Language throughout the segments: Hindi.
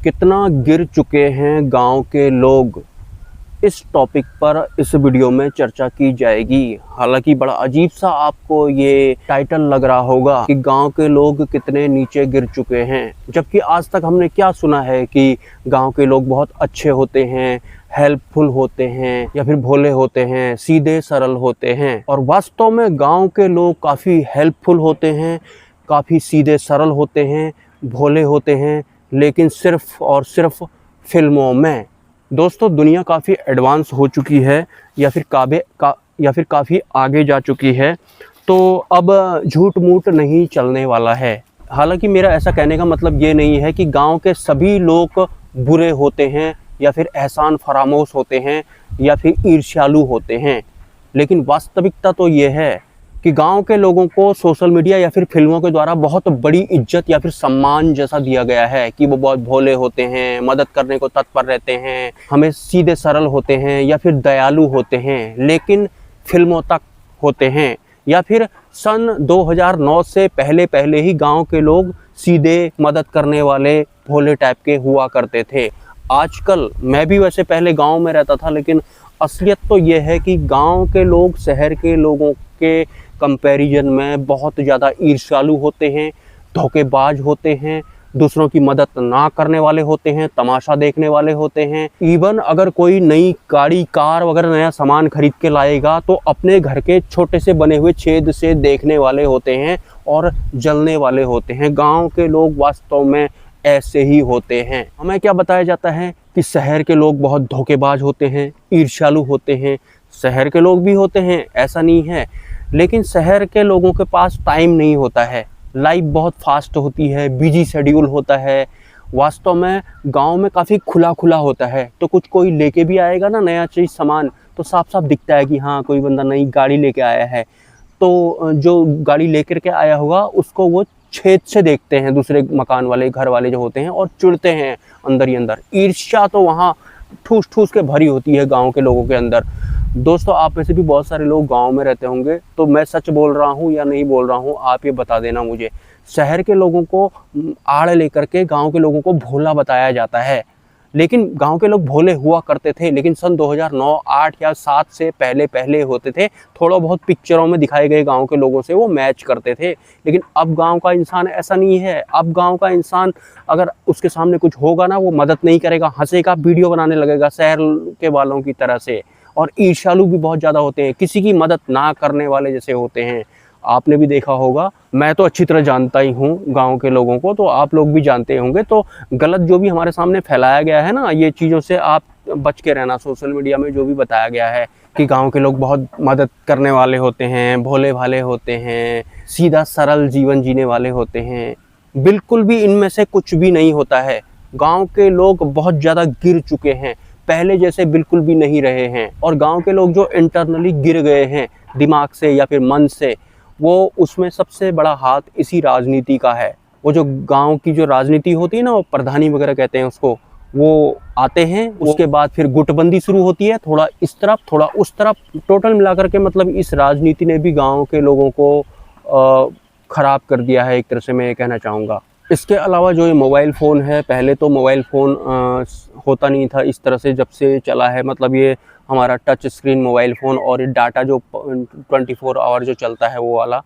कितना गिर चुके हैं गांव के लोग, इस टॉपिक पर इस वीडियो में चर्चा की जाएगी। हालांकि बड़ा अजीब सा आपको ये टाइटल लग रहा होगा कि गांव के लोग कितने नीचे गिर चुके हैं, जबकि आज तक हमने क्या सुना है कि गांव के लोग बहुत अच्छे होते हैं, हेल्पफुल होते हैं, या फिर भोले होते हैं, सीधे सरल होते हैं। और वास्तव में गांव के लोग काफ़ी हेल्पफुल होते हैं, काफ़ी सीधे सरल होते हैं, भोले होते हैं, लेकिन सिर्फ और सिर्फ फिल्मों में। दोस्तों, दुनिया काफ़ी एडवांस हो चुकी है या फिर काफ़ी आगे जा चुकी है, तो अब झूठ मूठ नहीं चलने वाला है। हालांकि मेरा ऐसा कहने का मतलब ये नहीं है कि गांव के सभी लोग बुरे होते हैं या फिर एहसान फरामोश होते हैं या फिर ईर्ष्यालु होते हैं, लेकिन वास्तविकता तो ये है कि गांव के लोगों को सोशल मीडिया या फिर फिल्मों के द्वारा बहुत बड़ी इज्जत या फिर सम्मान जैसा दिया गया है कि वो बहुत भोले होते हैं, मदद करने को तत्पर रहते हैं, हमें सीधे सरल होते हैं या फिर दयालु होते हैं, लेकिन फिल्मों तक होते हैं। या फिर सन 2009 से पहले ही गांव के लोग सीधे मदद करने वाले भोले टाइप के हुआ करते थे। आजकल मैं भी वैसे पहले गांव में रहता था, लेकिन असलियत तो ये है कि गांव के लोग शहर के लोगों के कंपैरिजन में बहुत ज़्यादा ईर्ष्यालु होते हैं, धोखेबाज होते हैं, दूसरों की मदद ना करने वाले होते हैं, तमाशा देखने वाले होते हैं। इवन अगर कोई नई गाड़ी, कार वगैरह नया सामान खरीद के लाएगा तो अपने घर के छोटे से बने हुए छेद से देखने वाले होते हैं और जलने वाले होते हैं। गांव के लोग वास्तव में ऐसे ही होते हैं। हमें क्या बताया जाता है कि शहर के लोग बहुत धोखेबाज होते हैं, ईर्ष्यालु होते हैं। शहर के लोग भी होते हैं, ऐसा नहीं है, लेकिन शहर के लोगों के पास टाइम नहीं होता है, लाइफ बहुत फास्ट होती है, बिजी शेड्यूल होता है। वास्तव में गांव में काफ़ी खुला खुला होता है, तो कुछ कोई लेके भी आएगा ना नया चीज़ सामान, तो साफ साफ दिखता है कि हाँ कोई बंदा नई गाड़ी लेके आया है। तो जो गाड़ी लेकर के आया होगा उसको वो छेद से देखते हैं दूसरे मकान वाले, घर वाले जो होते हैं, और चिढ़ते हैं अंदर ही अंदर। ईर्ष्या तो वहाँ ठूस ठूस के भरी होती है गांव के लोगों के अंदर। दोस्तों, आप में से भी बहुत सारे लोग गांव में रहते होंगे, तो मैं सच बोल रहा हूँ या नहीं बोल रहा हूँ आप ये बता देना मुझे। शहर के लोगों को आड़ लेकर के गांव के लोगों को भोला बताया जाता है, लेकिन गांव के लोग भोले हुआ करते थे, लेकिन सन 2009, 8 या 7 से पहले होते थे। थोड़ा बहुत पिक्चरों में दिखाए गए गांव के लोगों से वो मैच करते थे, लेकिन अब गांव का इंसान ऐसा नहीं है। अब गांव का इंसान अगर उसके सामने कुछ होगा ना, वो मदद नहीं करेगा, हंसेगा, वीडियो बनाने लगेगा शहर के वालों की तरह से। और ईर्ष्यालु भी बहुत ज़्यादा होते हैं, किसी की मदद ना करने वाले जैसे होते हैं। आपने भी देखा होगा, मैं तो अच्छी तरह जानता ही हूँ गांव के लोगों को, तो आप लोग भी जानते होंगे। तो गलत जो भी हमारे सामने फैलाया गया है ना, ये चीज़ों से आप बच के रहना। सोशल मीडिया में जो भी बताया गया है कि गांव के लोग बहुत मदद करने वाले होते हैं, भोले भाले होते हैं, सीधा सरल जीवन जीने वाले होते हैं, बिल्कुल भी इनमें से कुछ भी नहीं होता है। गाँव के लोग बहुत ज़्यादा गिर चुके हैं, पहले जैसे बिल्कुल भी नहीं रहे हैं। और गांव के लोग जो इंटरनली गिर गए हैं दिमाग से या फिर मन से, वो उसमें सबसे बड़ा हाथ इसी राजनीति का है। वो जो गांव की जो राजनीति होती है ना, वो प्रधानी वगैरह कहते हैं उसको, वो आते हैं, उसके बाद फिर गुटबंदी शुरू होती है, थोड़ा इस तरफ थोड़ा उस तरफ। टोटल मिलाकर के मतलब इस राजनीति ने भी गाँव के लोगों को ख़राब कर दिया है, एक तरह से मैं ये कहना चाहूँगा। इसके अलावा जो ये मोबाइल फ़ोन है, पहले तो मोबाइल फ़ोन होता नहीं था इस तरह से, जब से चला है। मतलब ये हमारा टच स्क्रीन मोबाइल फ़ोन और ये डाटा जो 24 आवर जो चलता है वो वाला,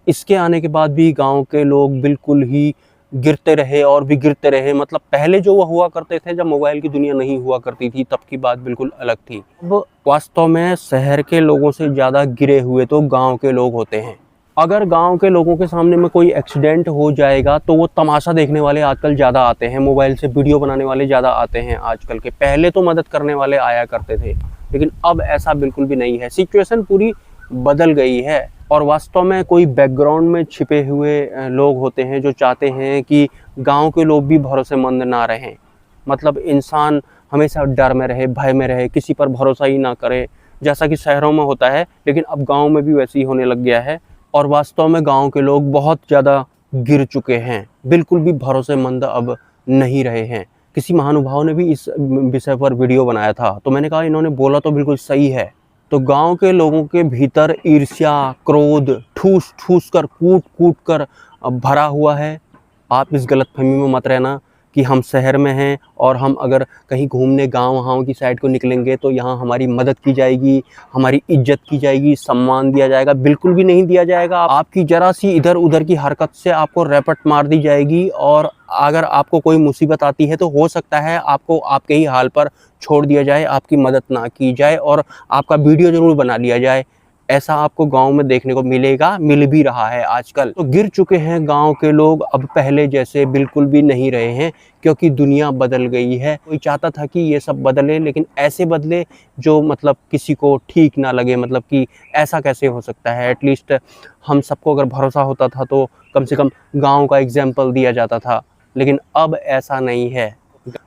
इसके आने के बाद भी गांव के लोग बिल्कुल ही गिरते रहे और भी गिरते रहे। मतलब पहले जो वो हुआ करते थे, जब मोबाइल की दुनिया नहीं हुआ करती थी, तब की बात बिल्कुल अलग थी। अब वास्तव में शहर के लोगों से ज़्यादा गिरे हुए तो गाँव के लोग होते हैं। अगर गांव के लोगों के सामने में कोई एक्सीडेंट हो जाएगा तो वो तमाशा देखने वाले आजकल ज़्यादा आते हैं, मोबाइल से वीडियो बनाने वाले ज़्यादा आते हैं आजकल के। पहले तो मदद करने वाले आया करते थे, लेकिन अब ऐसा बिल्कुल भी नहीं है। सिचुएशन पूरी बदल गई है। और वास्तव में कोई बैकग्राउंड में छिपे हुए लोग होते हैं जो चाहते हैं कि गाँव के लोग भी भरोसेमंद ना रहें। मतलब इंसान हमेशा डर में रहे, भय में रहे, किसी पर भरोसा ही ना करे, जैसा कि शहरों में होता है, लेकिन अब गाँव में भी वैसे ही होने लग गया है। और वास्तव में गांव के लोग बहुत ज़्यादा गिर चुके हैं, बिल्कुल भी भरोसेमंद अब नहीं रहे हैं। किसी महानुभाव ने भी इस विषय पर वीडियो बनाया था, तो मैंने कहा इन्होंने बोला तो बिल्कुल सही है। तो गांव के लोगों के भीतर ईर्ष्या, क्रोध ठूस ठूस कर, कूट कूट कर भरा हुआ है। आप इस गलतफहमी में मत रहना कि हम शहर में हैं और हम अगर कहीं घूमने गाँव की साइड को निकलेंगे तो यहाँ हमारी मदद की जाएगी, हमारी इज्जत की जाएगी, सम्मान दिया जाएगा। बिल्कुल भी नहीं दिया जाएगा। आपकी ज़रा सी इधर उधर की हरकत से आपको रैपट मार दी जाएगी और अगर आपको कोई मुसीबत आती है तो हो सकता है आपको आपके ही हाल पर छोड़ दिया जाए, आपकी मदद ना की जाए और आपका वीडियो ज़रूर बना लिया जाए। ऐसा आपको गांव में देखने को मिलेगा, मिल भी रहा है आजकल। तो गिर चुके हैं गांव के लोग, अब पहले जैसे बिल्कुल भी नहीं रहे हैं क्योंकि दुनिया बदल गई है। कोई चाहता था कि ये सब बदले, लेकिन ऐसे बदले जो मतलब किसी को ठीक ना लगे, मतलब कि ऐसा कैसे हो सकता है। एटलीस्ट हम सबको अगर भरोसा होता था तो कम से कम गाँव का एग्जाम्पल दिया जाता था, लेकिन अब ऐसा नहीं है।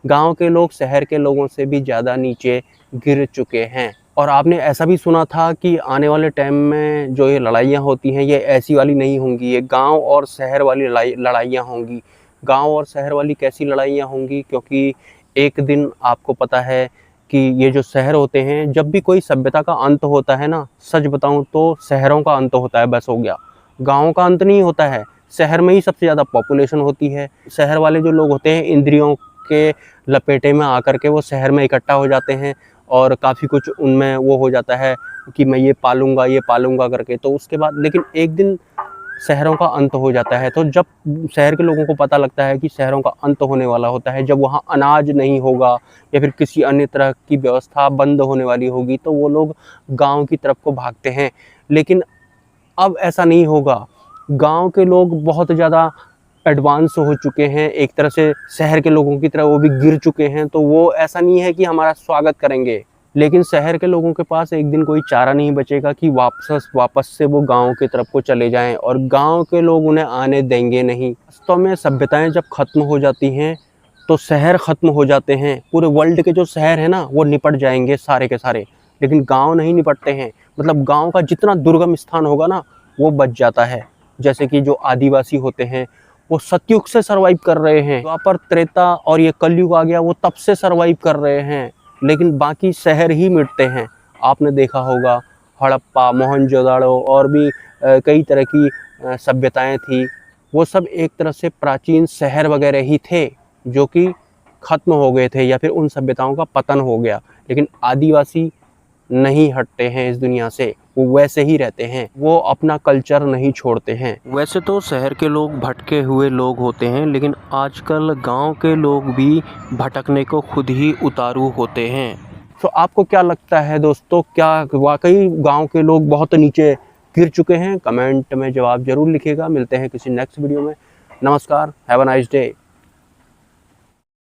गाँव के लोग शहर के लोगों से भी ज़्यादा नीचे गिर चुके हैं। और आपने ऐसा भी सुना था कि आने वाले टाइम में जो ये लड़ाइयाँ होती हैं ये ऐसी वाली नहीं होंगी, ये गांव और शहर वाली लड़ाइयाँ होंगी। गांव और शहर वाली कैसी लड़ाइयाँ होंगी, क्योंकि एक दिन आपको पता है कि ये जो शहर होते हैं, जब भी कोई सभ्यता का अंत होता है ना, सच बताऊं तो शहरों का अंत होता है, बस हो गया। गाँव का अंत नहीं होता है, शहर में ही सबसे ज़्यादा पॉपुलेशन होती है। शहर वाले जो लोग होते हैं इंद्रियों के लपेटे में आकर के वो शहर में इकट्ठा हो जाते हैं और काफ़ी कुछ उनमें वो हो जाता है कि मैं ये पालूंगा करके। तो उसके बाद लेकिन एक दिन शहरों का अंत हो जाता है। तो जब शहर के लोगों को पता लगता है कि शहरों का अंत होने वाला होता है, जब वहाँ अनाज नहीं होगा या फिर किसी अन्य तरह की व्यवस्था बंद होने वाली होगी, तो वो लोग गाँव की तरफ को भागते हैं। लेकिन अब ऐसा नहीं होगा। गाँव के लोग बहुत ज़्यादा एडवांस हो चुके हैं, एक तरह से शहर के लोगों की तरह वो भी गिर चुके हैं। तो वो ऐसा नहीं है कि हमारा स्वागत करेंगे, लेकिन शहर के लोगों के पास एक दिन कोई चारा नहीं बचेगा कि वापस से वो गांव की तरफ को चले जाएं, और गांव के लोग उन्हें आने देंगे नहीं। वास्तव में सभ्यताएं जब खत्म हो जाती हैं तो शहर खत्म हो जाते हैं। पूरे वर्ल्ड के जो शहर है ना वो निपट जाएंगे सारे के सारे, लेकिन गाँव नहीं निपटते हैं। मतलब गाँव का जितना दुर्गम स्थान होगा ना वो बच जाता है। जैसे कि जो आदिवासी होते हैं वो सतयुग से सरवाइव कर रहे हैं, द्वापर त्रेता और ये कलयुग आ गया वो तब से सरवाइव कर रहे हैं, लेकिन बाकी शहर ही मिटते हैं। आपने देखा होगा हड़प्पा, मोहनजोदाड़ो और भी कई तरह की सभ्यताएं थी, वो सब एक तरह से प्राचीन शहर वगैरह ही थे जो कि ख़त्म हो गए थे या फिर उन सभ्यताओं का पतन हो गया। लेकिन आदिवासी नहीं हटते हैं इस दुनिया से, वो वैसे ही रहते हैं, वो अपना कल्चर नहीं छोड़ते हैं। वैसे तो शहर के लोग भटके हुए लोग होते हैं, लेकिन आजकल गांव के लोग भी भटकने को खुद ही उतारू होते हैं। तो आपको क्या लगता है दोस्तों, क्या वाकई गांव के लोग बहुत नीचे गिर चुके हैं? कमेंट में जवाब जरूर लिखिएगा। मिलते हैं किसी नेक्स्ट वीडियो में। नमस्कार, हैव अ नाइस डे।